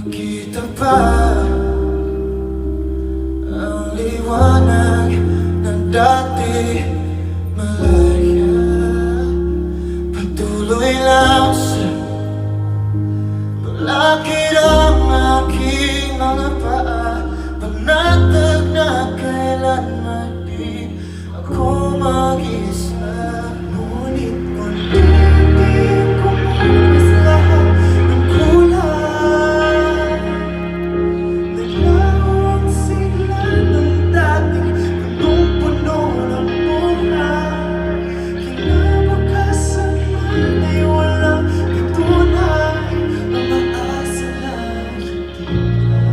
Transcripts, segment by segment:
makita pa ang liwanag ng dati malaya. Patuloy lang sa paglakid ang aking mga paa, panatag na kailanman di ako mag-isa. Ngunit unti-unti kumukas lahat ng kulay. Naglaho ang sigla ng dating punong-puno ng buhay. Kinabukasan man ay walang katunay, umaasa lang hindi ka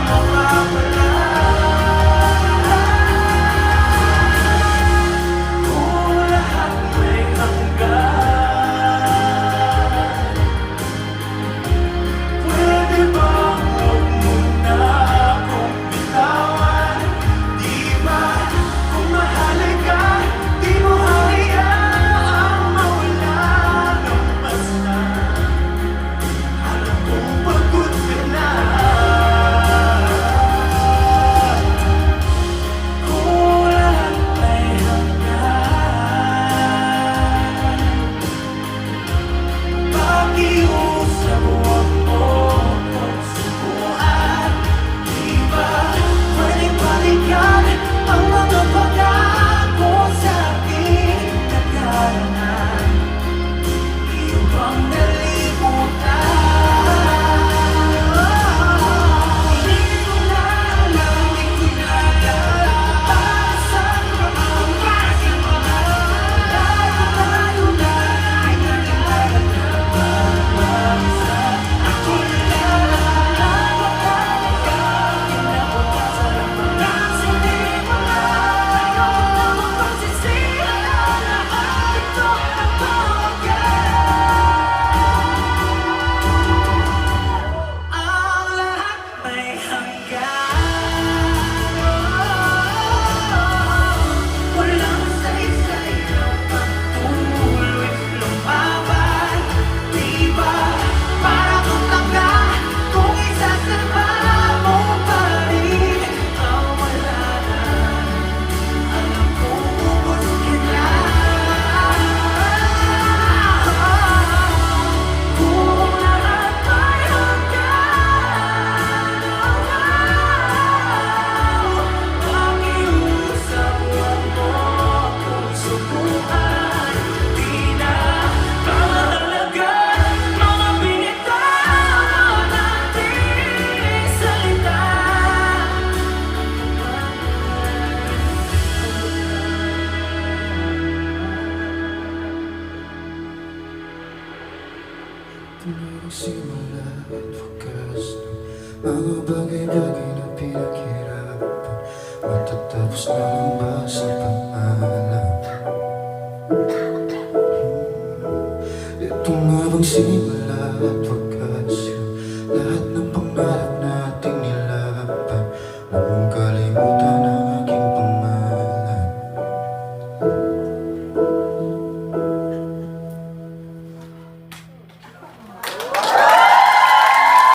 mawawala. Simula at wakas ng mga bagay-bagay na pinaghirapan, matatapos na lang ba sa pangalan? Ito nga bang simula at wakas